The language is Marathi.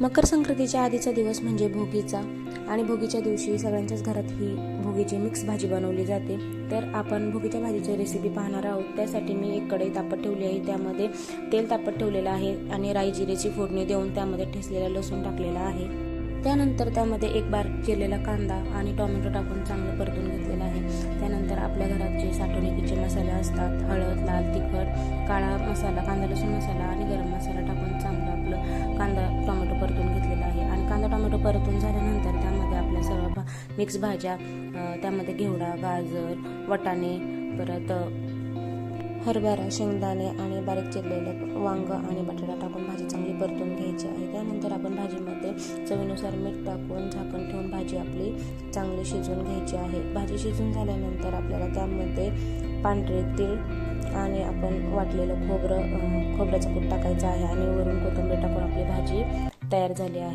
मकर संक्रांतीच्या आधीचा दिवस म्हणजे भोगीचा आणि भोगीच्या दिवशी सगळ्यांच्याच घरात ही भोगीची मिक्स भाजी बनवली जाते। तर आपण भोगीच्या भाजीची रेसिपी पाहणार आहोत। त्यासाठी मी एक कढई तापत ठेवली आहे, त्यामध्ये तेल तापत ठेवलेलं आहे आणि राई जिरेची फोडणी देऊन त्यामध्ये ठेचलेला लसूण टाकलेला आहे। त्यानंतर त्यामध्ये एक बारीक चिरलेला कांदा आणि टोमॅटो टाकून चांगलं परतून घेतलेलं आहे। त्यानंतर आपल्या घरात जे साठवणुकीचे मसाले असतात, हळद, लाल तिखट, काळा मसाला, कांदा लसूण मसाला आणि गरम मसाला टाकून चांगलं आपलं कांदा टोमॅटो परतून घेतलेला आहे। आणि कांदा टोमॅटो परतून झाल्यानंतर त्यामध्ये आपल्या सर्व मिक्स भाज्या, त्यामध्ये घेवडा, गाजर, वाटाणे, परत हरभरा, शेंगदाणे आणि बारीक चिरलेलं वांग आणि बटाटा टाकून भाजी चांगली परतून घ्यायची आहे। त्यानंतर आपण भाजीमध्ये चवीनुसार मीठ टाकून झाकण ठेवून भाजी आपली चांगली शिजवून घ्यायची आहे। भाजी शिजून झाल्यानंतर आपल्याला त्यामध्ये पांढरे तीळ आणि आपण वाटलेलं खोबऱ्याचं कूट टाकायचं आहे आणि वरून कोथिंबीर टाकून आपली भाजी तयार झाली आहे।